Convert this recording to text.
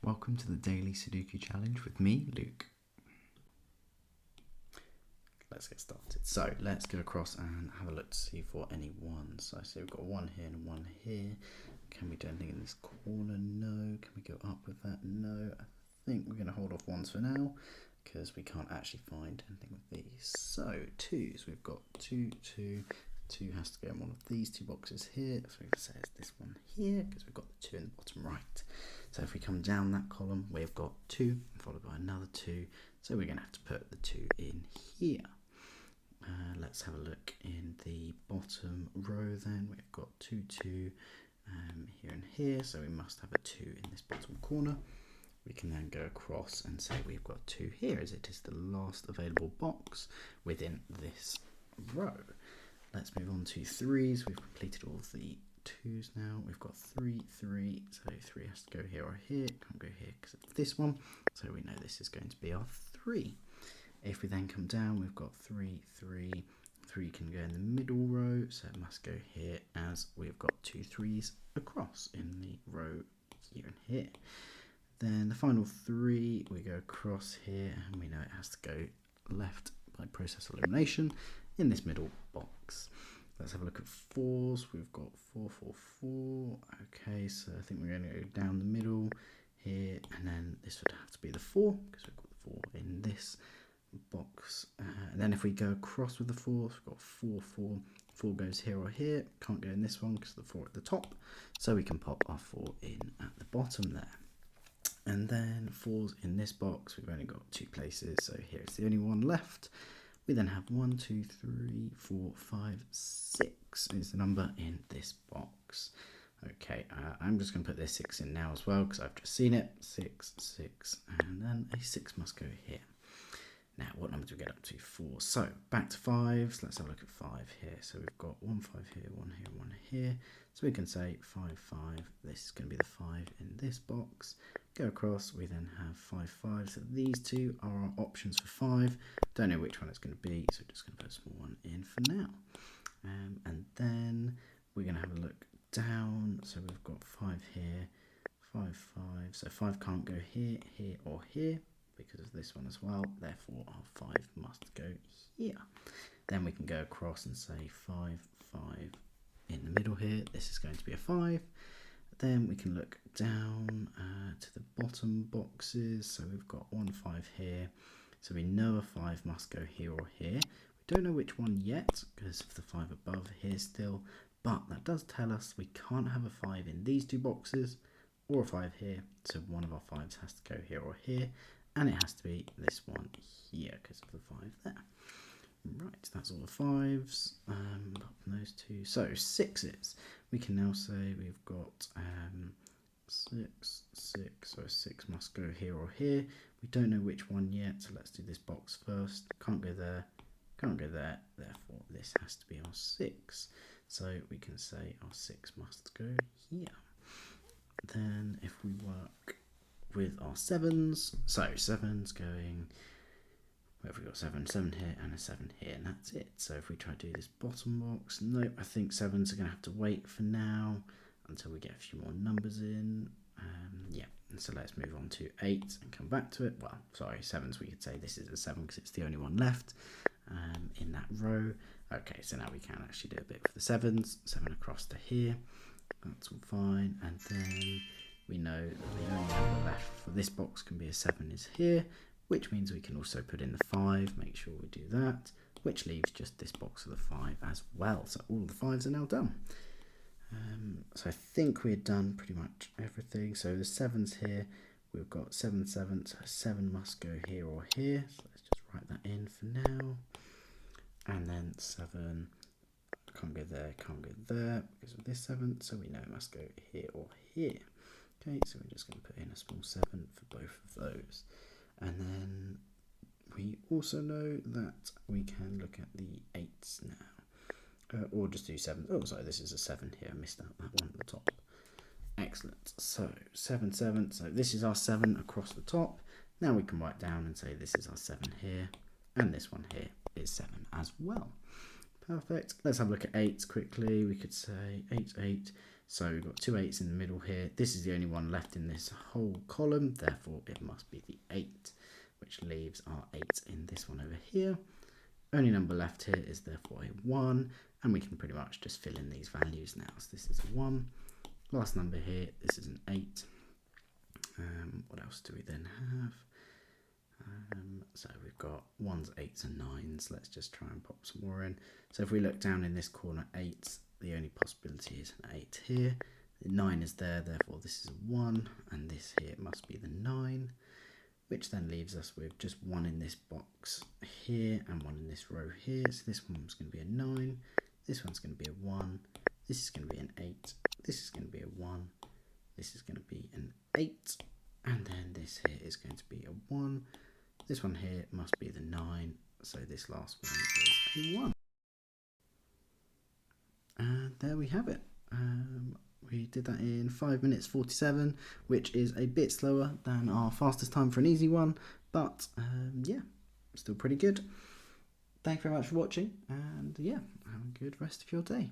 Welcome to the Daily Sudoku Challenge with me, Luke. Let's get started. So let's go across and have a look to see for any ones. So I see we've got one here and one here. Can we do anything in this corner? No. Can we go up with that? No. I think we're going to hold off ones for now because we can't actually find anything with these. So twos, we've got 2, 2. 2 has to go in one of these two boxes here, so we can say it's this one here because we've got the 2 in the bottom right. So if we come down that column, we've got 2 followed by another 2, so we're going to have to put the 2 in here. Let's have a look in the bottom row then. We've got 2, 2 here and here, so we must have a 2 in this bottom corner. We can then go across and say we've got 2 here as it is the last available box within this row. Let's move on to 3s. We've completed all of the 2s now. We've got 3, 3. So 3 has to go here or here. Can't go here because it's this one. So we know this is going to be our 3. If we then come down, we've got 3, 3. 3 can go in the middle row. So it must go here as we've got 2 3s across in the row here and here. Then the final 3, we go across here and we know it has to go left by process of elimination in this middle box. Let's have a look at 4s. We've got 4, 4, 4. Okay, so I think we're going to go down the middle here, and then this would have to be the 4 because we've got the 4 in this box. And then if we go across with the 4, we've got 4, 4. 4 goes here or here. Can't go in this one because the 4 at the top. So we can pop our 4 in at the bottom there. And then 4s in this box, we've only got 2 places, so here is the only one left. We then have 1, 2, 3, 4, 5, 6 is the number in this box. Okay, I'm just going to put this 6 in now as well because I've just seen it. 6, 6, and then a 6 must go here. Now, what number do we get up to? 4. So, back to 5s. Let's have a look at 5 here. So, we've got 1, 5 here, 1 here, 1 here. So, we can say 5, 5. This is going to be the 5 in this box. Go across, we then have 5, 5. So, these two are our options for 5. Don't know which one it's going to be, so just going to put a small one in for now. And then we're going to have a look down. So, we've got 5 here, 5, 5. So, 5 can't go here, here, or here, because of this one as well, therefore our 5 must go here. Then we can go across and say 5, 5 in the middle here. This is going to be a 5. Then we can look down to the bottom boxes. So we've got 1, 5 here. So we know a 5 must go here or here. We don't know which one yet because of the 5 above here still, but that does tell us we can't have a 5 in these 2 boxes or a 5 here. So one of our 5s has to go here or here. And it has to be this one here because of the 5 there. Right, that's all the 5s, apart from those 2. So 6s, we can now say we've got 6, 6, so a 6 must go here or here. We don't know which one yet, so let's do this box first. Can't go there, can't go there, therefore this has to be our 6. So we can say our 6 must go here. Then if we work with our 7s, so 7's going, where have we got 7? 7 here and a 7 here, and that's it. So if we try to do this bottom box, nope, I think 7's are going to have to wait for now until we get a few more numbers in. Yeah, and so let's move on to 8 and come back to it. Well, sorry, 7's, we could say this is a 7 because it's the only one left in that row. Okay, so now we can actually do a bit for the 7's. 7 across to here, that's all fine, and then we know that the only number left for this box can be a 7 is here, which means we can also put in the 5, make sure we do that, which leaves just this box of the 5 as well. So all the 5s are now done. So I think we're done pretty much everything. So the 7's here, we've got 7, 7, so 7 must go here or here. So let's just write that in for now. And then 7 can't go there, can't go there because of this 7, so we know it must go here or here. Okay, so we're just going to put in a small 7 for both of those. And then we also know that we can look at the 8s now. Or just do 7. Oh, sorry, this is a 7 here. I missed out that one at the top. Excellent. So 7, 7. So this is our 7 across the top. Now we can write down and say this is our 7 here. And this one here is 7 as well. Perfect. Let's have a look at 8s quickly. We could say 8, 8. So we've got 2 8s in the middle here. This is the only one left in this whole column, therefore it must be the 8, which leaves our 8 in this one over here. Only number left here is therefore a 1, and we can pretty much just fill in these values now. So this is a 1. Last number here, this is an 8. What else do we then have? So we've got 1s, 8s and 9s. Let's just try and pop some more in. So if we look down in this corner, 8s, the only possibility is an 8 here. The 9 is there, therefore this is a 1, and this here must be the 9, which then leaves us with just 1 in this box here and 1 in this row here. So this one's going to be a 9, this one's going to be a 1, this is going to be an 8, this is going to be a 1, this is going to be an 8, and then this here is going to be a 1. This one here must be the 9, so this last one is a 1. And there we have it. We did that in 5 minutes 47, which is a bit slower than our fastest time for an easy one, but yeah, still pretty good. Thank you very much for watching, and yeah, have a good rest of your day.